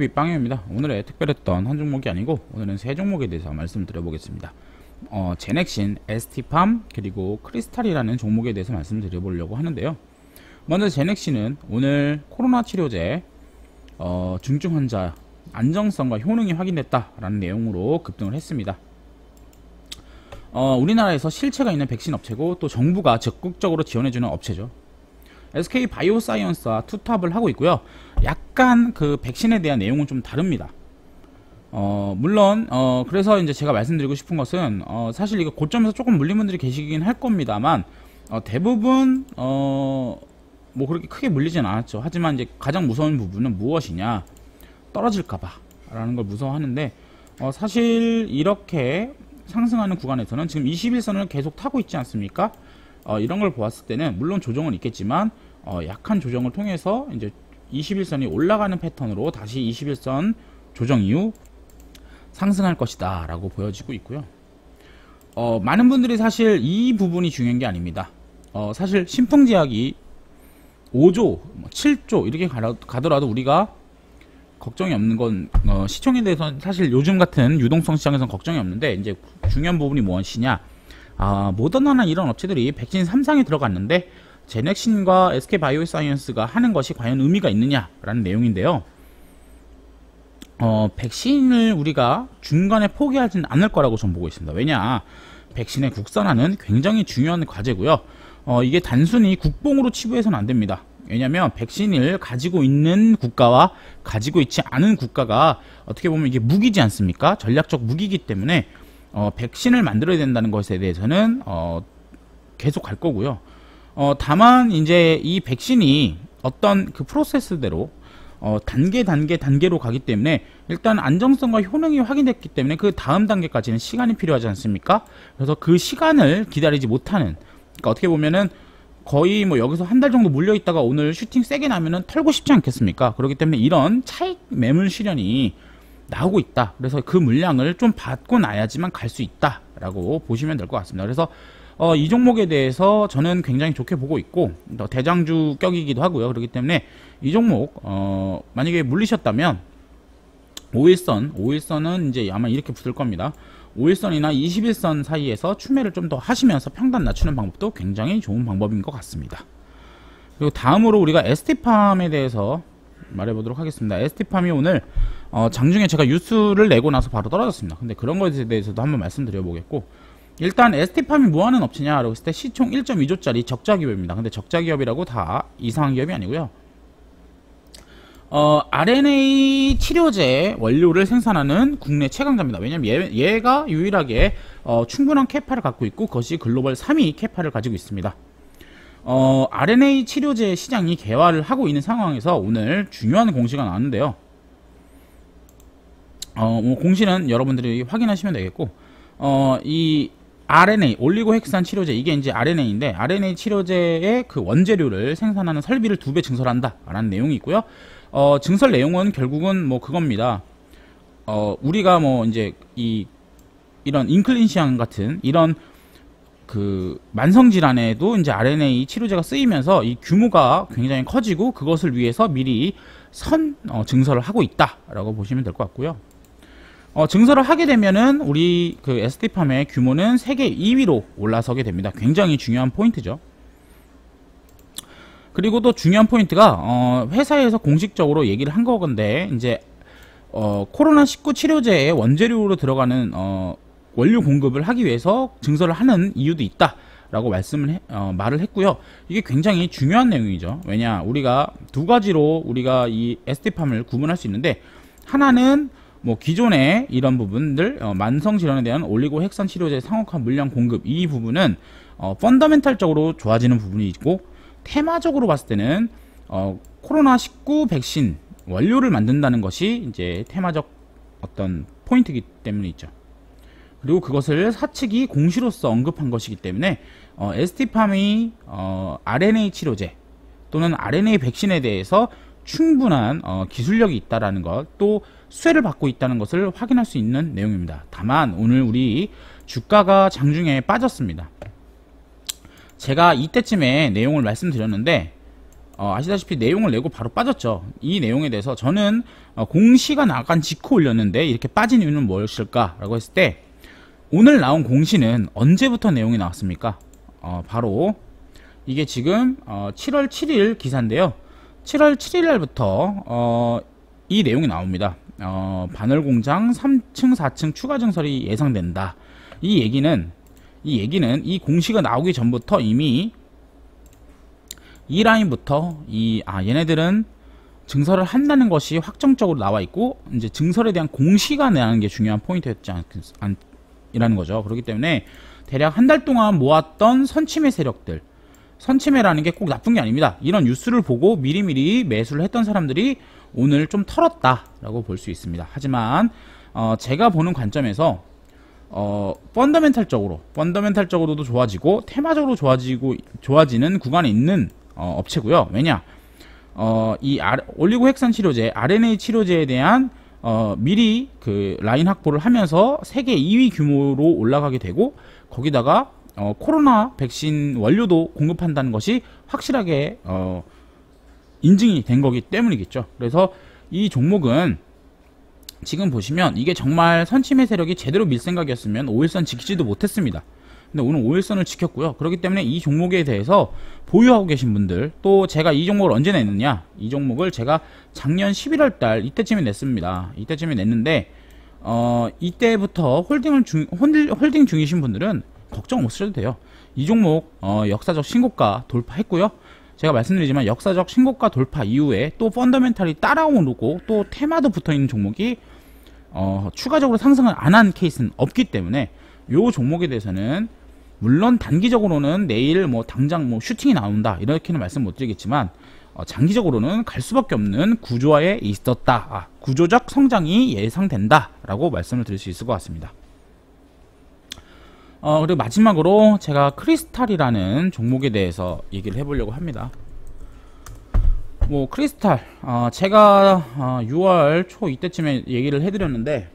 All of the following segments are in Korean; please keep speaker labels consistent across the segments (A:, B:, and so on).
A: TV 빵입니다. 오늘의 특별했던 한 종목이 아니고 오늘은 세 종목에 대해서 말씀드려보겠습니다. 제넥신, ST팜, 그리고 크리스탈이라는 종목에 대해서 말씀드려보려고 하는데요. 먼저 제넥신은 오늘 코로나 치료제 중증 환자 안정성과 효능이 확인됐다라는 내용으로 급등을 했습니다. 우리나라에서 실체가 있는 백신 업체고 또 정부가 적극적으로 지원해주는 업체죠. SK 바이오사이언스와 투탑을 하고 있고요. 약간 그 백신에 대한 내용은 좀 다릅니다. 물론 그래서 이제 제가 말씀드리고 싶은 것은 사실 이거 고점에서 조금 물린 분들이 계시긴 할 겁니다만 대부분 뭐 그렇게 크게 물리진 않았죠. 하지만 이제 가장 무서운 부분은 무엇이냐, 떨어질까봐 라는 걸 무서워하는데 사실 이렇게 상승하는 구간에서는 지금 21선을 계속 타고 있지 않습니까? 이런 걸 보았을 때는 물론 조정은 있겠지만 약한 조정을 통해서 이제 21선이 올라가는 패턴으로 다시 21선 조정 이후 상승할 것이다 라고 보여지고 있고요. 많은 분들이 사실 이 부분이 중요한 게 아닙니다. 사실 신풍제약이 5조, 7조 이렇게 가더라도 우리가 걱정이 없는 건 시총에 대해서는 사실 요즘 같은 유동성 시장에서는 걱정이 없는데 이제 중요한 부분이 무엇이냐, 모더나나 이런 업체들이 백신 3상에 들어갔는데 제넥신과 SK 바이오사이언스가 하는 것이 과연 의미가 있느냐라는 내용인데요. 백신을 우리가 중간에 포기하지는 않을 거라고 저는 보고 있습니다. 왜냐, 백신의 국산화는 굉장히 중요한 과제고요. 이게 단순히 국뽕으로 치부해서는 안 됩니다. 왜냐면 백신을 가지고 있는 국가와 가지고 있지 않은 국가가 어떻게 보면 이게 무기지 않습니까? 전략적 무기이기 때문에 백신을 만들어야 된다는 것에 대해서는 계속 갈 거고요. 다만 이제 이 백신이 어떤 그 프로세스대로 단계로 가기 때문에 일단 안정성과 효능이 확인됐기 때문에 그 다음 단계까지는 시간이 필요하지 않습니까? 그래서 그 시간을 기다리지 못하는, 그러니까 어떻게 보면은 거의 뭐 여기서 한 달 정도 물려 있다가 오늘 슈팅 세게 나면은 털고 싶지 않겠습니까? 그렇기 때문에 이런 차익 매물 실현이 나오고 있다. 그래서 그 물량을 좀 받고 나야지만 갈 수 있다라고 보시면 될 것 같습니다. 그래서 이 종목에 대해서 저는 굉장히 좋게 보고 있고 대장주격이기도 하고요. 그렇기 때문에 이 종목 만약에 물리셨다면 5일선은 이제 아마 이렇게 붙을 겁니다. 5일선이나 21선 사이에서 추매를 좀 더 하시면서 평단 낮추는 방법도 굉장히 좋은 방법인 것 같습니다. 그리고 다음으로 우리가 ST팜에 대해서 말해보도록 하겠습니다. ST팜이 오늘 장중에 제가 뉴스를 내고 나서 바로 떨어졌습니다. 근데 그런 것에 대해서도 한번 말씀드려 보겠고, 일단 ST팜이 뭐하는 업체냐라고 했을 때 시총 1.2조짜리 적자기업입니다. 근데 적자기업이라고 다 이상한 기업이 아니고요. RNA 치료제 원료를 생산하는 국내 최강자입니다. 왜냐면 얘가 유일하게 충분한 캐파를 갖고 있고 그것이 글로벌 3위 캐파를 가지고 있습니다. RNA 치료제 시장이 개화를 하고 있는 상황에서 오늘 중요한 공시가 나왔는데요. 공시는 여러분들이 확인하시면 되겠고, 이 RNA 올리고핵산 치료제, 이게 이제 RNA인데 RNA 치료제의 그 원재료를 생산하는 설비를 2배 증설한다 라는 내용이 있고요. 증설 내용은 결국은 뭐 그겁니다. 우리가 뭐 이제 이런 인클린시앙 같은 이런 그 만성질환에도 이제 RNA 치료제가 쓰이면서 이 규모가 굉장히 커지고 그것을 위해서 미리 증설을 하고 있다라고 보시면 될 것 같고요. 증설을 하게 되면은 우리 그 ST팜의 규모는 세계 2위로 올라서게 됩니다. 굉장히 중요한 포인트죠. 그리고 또 중요한 포인트가 회사에서 공식적으로 얘기를 한 거건데 이제 코로나19 치료제의 원재료로 들어가는 원료 공급을 하기 위해서 증설을 하는 이유도 있다라고 말을 했고요. 이게 굉장히 중요한 내용이죠. 왜냐, 우리가 두 가지로 우리가 이 ST팜을 구분할 수 있는데, 하나는 뭐 기존의 이런 부분들 만성질환에 대한 올리고핵산 치료제 상업화 물량 공급, 이 부분은 펀더멘탈적으로 좋아지는 부분이 있고, 테마적으로 봤을 때는 코로나19 백신 원료를 만든다는 것이 이제 테마적 어떤 포인트이기 때문에 있죠. 그리고 그것을 사측이 공시로서 언급한 것이기 때문에 ST팜이 RNA 치료제 또는 RNA 백신에 대해서 충분한 기술력이 있다라는 것, 또 수혜를 받고 있다는 것을 확인할 수 있는 내용입니다. 다만 오늘 우리 주가가 장중에 빠졌습니다. 제가 이때쯤에 내용을 말씀드렸는데 아시다시피 내용을 내고 바로 빠졌죠. 이 내용에 대해서 저는 공시가 나간 직후 올렸는데 이렇게 빠진 이유는 무엇일까 라고 했을 때, 오늘 나온 공시는 언제부터 내용이 나왔습니까? 바로 이게 지금 7월 7일 기사인데요. 7월 7일 날부터 이 내용이 나옵니다. 바늘공장 3층 4층 추가 증설이 예상된다. 이 얘기는 이 공시가 나오기 전부터 이미 이 라인부터 얘네들은 증설을 한다는 것이 확정적으로 나와 있고, 이제 증설에 대한 공시가 나는 게 중요한 포인트였지 이라는 거죠. 그렇기 때문에 대략 한 달 동안 모았던 선침해 세력들, 선침해라는 게 꼭 나쁜 게 아닙니다. 이런 뉴스를 보고 미리미리 매수를 했던 사람들이 오늘 좀 털었다라고 볼 수 있습니다. 하지만 제가 보는 관점에서 펀더멘탈적으로도 좋아지고 테마적으로 좋아지는 구간에 있는 업체고요. 왜냐? 올리고 핵산 치료제, RNA 치료제에 대한 미리 그 라인 확보를 하면서 세계 2위 규모로 올라가게 되고, 거기다가 코로나 백신 원료도 공급한다는 것이 확실하게 인증이 된 거기 때문이겠죠. 그래서 이 종목은 지금 보시면 이게 정말 선침해 세력이 제대로 밀 생각이었으면 5일선 지키지도 못했습니다. 근데 오늘 5일선을 지켰고요. 그렇기 때문에 이 종목에 대해서 보유하고 계신 분들, 또 제가 이 종목을 언제 냈느냐, 이 종목을 제가 작년 11월달 이때쯤에 냈습니다. 이때쯤에 냈는데 이때부터 홀딩 중이신 분들은 걱정 없으셔도 돼요. 이 종목 역사적 신고가 돌파했고요. 제가 말씀드리지만 역사적 신고가 돌파 이후에 또 펀더멘탈이 따라오고 또 테마도 붙어있는 종목이 추가적으로 상승을 안 한 케이스는 없기 때문에 이 종목에 대해서는 물론 단기적으로는 내일 당장 슈팅이 나온다 이렇게는 말씀 못 드리겠지만, 장기적으로는 갈 수밖에 없는 구조화에 있었다, 구조적 성장이 예상된다 라고 말씀을 드릴 수 있을 것 같습니다. 그리고 마지막으로 제가 크리스탈이라는 종목에 대해서 얘기를 해보려고 합니다. 크리스탈, 제가 6월 초 이때쯤에 얘기를 해드렸는데,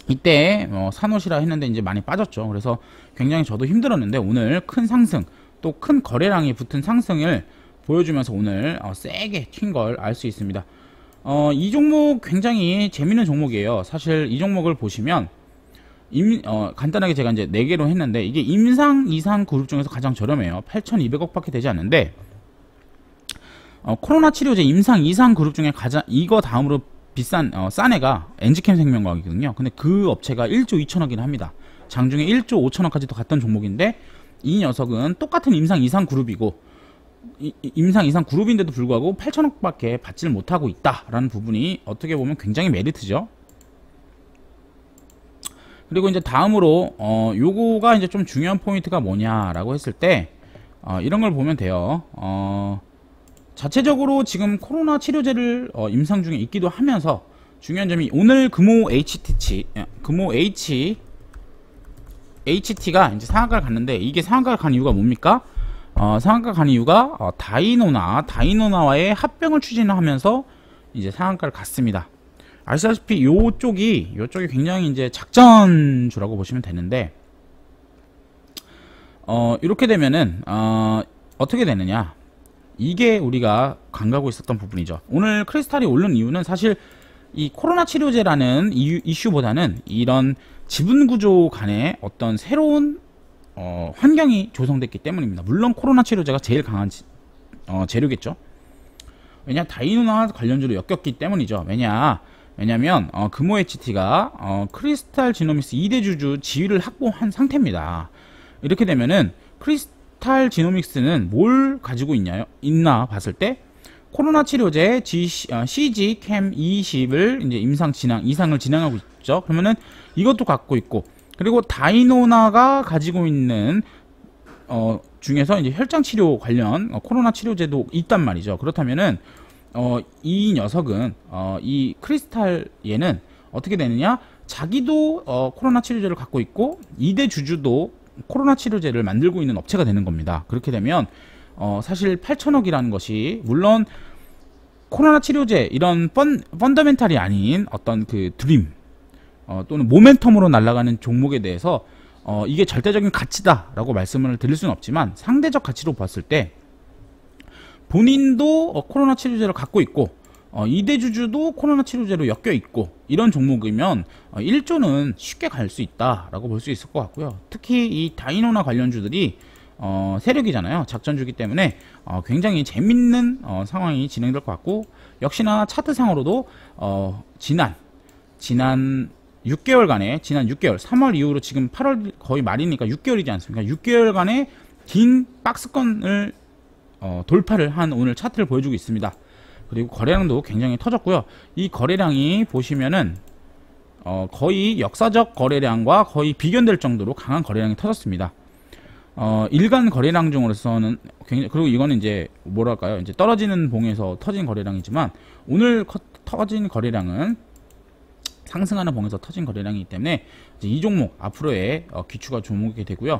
A: 이때 산옷이라 했는데 이제 많이 빠졌죠. 그래서 굉장히 저도 힘들었는데 오늘 큰 상승, 또 큰 거래량이 붙은 상승을 보여주면서 오늘 세게 튄 걸 알 수 있습니다. 이 종목 굉장히 재밌는 종목이에요. 사실 이 종목을 보시면 간단하게 제가 이제 4개로 했는데, 이게 임상 이상 그룹 중에서 가장 저렴해요. 8,200억 밖에 되지 않는데, 코로나 치료제 임상 이상 그룹 중에 가장 이거 다음으로 비싼 싼 애가 엔지캠 생명과학이거든요. 근데 그 업체가 1조 2천억이나 합니다. 장중에 1조 5천억까지도 갔던 종목인데, 이 녀석은 똑같은 임상 이상 그룹이고 임상 이상 그룹인데도 불구하고 8천억 밖에 받지를 못하고 있다라는 부분이 어떻게 보면 굉장히 메리트죠. 그리고 이제 다음으로 요거가 이제 좀 중요한 포인트가 뭐냐라고 했을 때 이런 걸 보면 돼요. 자체적으로 지금 코로나 치료제를 임상 중에 있기도 하면서, 중요한 점이 오늘 금호 HT가 이제 상한가를 갔는데, 이게 상한가를 간 이유가 뭡니까? 상한가 간 이유가 다이노나와의 합병을 추진하면서 이제 상한가를 갔습니다. 아시다시피 요쪽이 굉장히 이제 작전주라고 보시면 되는데, 이렇게 되면은 어떻게 되느냐, 이게 우리가 간과하고 있었던 부분이죠. 오늘 크리스탈이 오른 이유는 사실 이 코로나 치료제라는 이슈보다는 이런 지분구조 간의 어떤 새로운 환경이 조성됐기 때문입니다. 물론 코로나 치료제가 제일 강한 재료겠죠. 왜냐, 다이노나 관련주로 엮였기 때문이죠. 왜냐면 금호 HT가 크리스탈 지노믹스 2대 주주 지위를 확보한 상태입니다. 이렇게 되면은 크리스탈 지노믹스는 뭘 가지고 있나 봤을 때, 코로나 치료제 CGChem20을 이제 이상을 진행하고 있죠. 그러면은 이것도 갖고 있고, 그리고 다이노나가 가지고 있는 중에서 이제 혈장 치료 관련 코로나 치료제도 있단 말이죠. 그렇다면은 이 녀석은 이 크리스탈 얘는 어떻게 되느냐, 자기도 코로나 치료제를 갖고 있고 2대 주주도 코로나 치료제를 만들고 있는 업체가 되는 겁니다. 그렇게 되면 사실 8천억이라는 것이, 물론 코로나 치료제 이런 펀더멘탈이 아닌 어떤 그 드림 또는 모멘텀으로 날아가는 종목에 대해서 이게 절대적인 가치다 라고 말씀을 드릴 수는 없지만, 상대적 가치로 봤을 때 본인도 코로나 치료제를 갖고 있고 2대 주주도 코로나 치료제로 엮여 있고 이런 종목이면 1조는 쉽게 갈 수 있다라고 볼 수 있을 것 같고요. 특히 이 다이노나 관련주들이 세력이잖아요. 작전주기 때문에 굉장히 재밌는 상황이 진행될 것 같고, 역시나 차트상으로도 지난 6개월간의 지난 6개월 3월 이후로 지금 8월 거의 말이니까 6개월이지 않습니까? 6개월간의 긴 박스권을 돌파를 한 오늘 차트를 보여주고 있습니다. 그리고 거래량도 굉장히 터졌고요. 이 거래량이 보시면은 거의 역사적 거래량과 거의 비견될 정도로 강한 거래량이 터졌습니다. 일간 거래량 중으로서는 굉장히, 그리고 이거는 이제 뭐랄까요, 이제 떨어지는 봉에서 터진 거래량이지만 오늘 터진 거래량은 상승하는 봉에서 터진 거래량이기 때문에 이제 이 종목 앞으로의 기추가 종목이 되고요.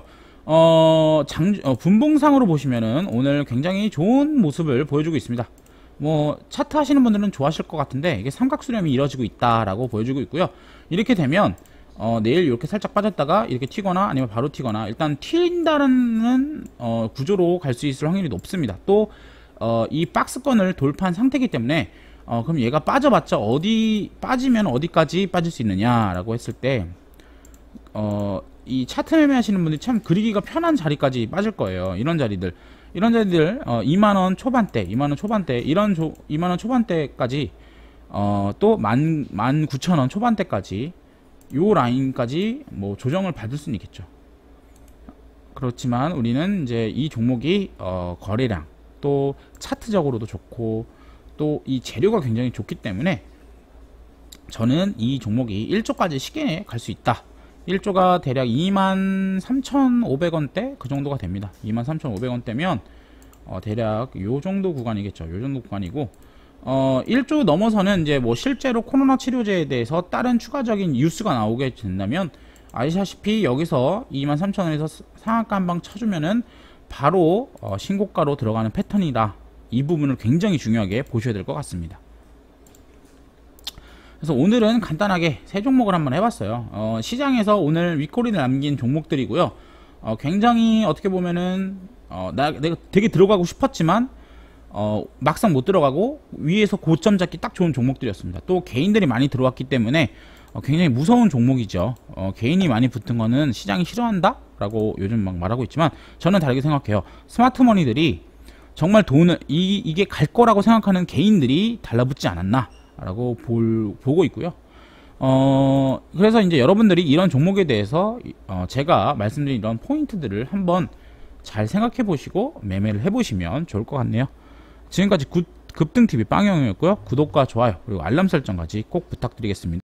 A: 분봉상으로 보시면은 오늘 굉장히 좋은 모습을 보여주고 있습니다. 뭐 차트 하시는 분들은 좋아하실 것 같은데, 이게 삼각수렴이 이루어지고 있다라고 보여주고 있고요. 이렇게 되면 내일 이렇게 살짝 빠졌다가 이렇게 튀거나 아니면 바로 튀거나, 일단 튄다는 구조로 갈 수 있을 확률이 높습니다. 또 이 박스권을 돌파한 상태이기 때문에 그럼 얘가 빠져봤자 빠지면 어디까지 빠질 수 있느냐라고 했을 때 이 차트 매매하시는 분들이 참 그리기가 편한 자리까지 빠질 거예요. 이런 자리들 2만원 초반대, 2만원 초반대, 2만원 초반대까지 또 19,000원 초반대까지 요 라인까지 뭐 조정을 받을 수는 있겠죠. 그렇지만 우리는 이제 이 종목이 거래량, 또 차트적으로도 좋고 또 이 재료가 굉장히 좋기 때문에 저는 이 종목이 1조까지 쉽게 갈 수 있다. 1조가 대략 23,500원대 그 정도가 됩니다. 23,500원대면 대략 요 정도 구간이겠죠. 요 정도 구간이고 1조 넘어서는 이제 뭐 실제로 코로나 치료제에 대해서 다른 추가적인 뉴스가 나오게 된다면, 아시다시피 여기서 23,000원에서 상한가 한 방 쳐주면은 바로 신고가로 들어가는 패턴이다. 이 부분을 굉장히 중요하게 보셔야 될 것 같습니다. 그래서 오늘은 간단하게 세 종목을 한번 해봤어요. 시장에서 오늘 윗꼬리를 남긴 종목들이고요. 굉장히 어떻게 보면은 내가 되게 들어가고 싶었지만 막상 못 들어가고 위에서 고점 잡기 딱 좋은 종목들이었습니다. 또 개인들이 많이 들어왔기 때문에 굉장히 무서운 종목이죠. 개인이 많이 붙은 거는 시장이 싫어한다 라고 요즘 막 말하고 있지만, 저는 다르게 생각해요. 스마트머니들이 정말 돈을 이게 갈 거라고 생각하는 개인들이 달라붙지 않았나 라고 보고 있고요. 그래서 이제 여러분들이 이런 종목에 대해서 제가 말씀드린 이런 포인트들을 한번 잘 생각해 보시고 매매를 해 보시면 좋을 것 같네요. 지금까지 급등TV 빵형이었고요. 구독과 좋아요 그리고 알람 설정까지 꼭 부탁드리겠습니다.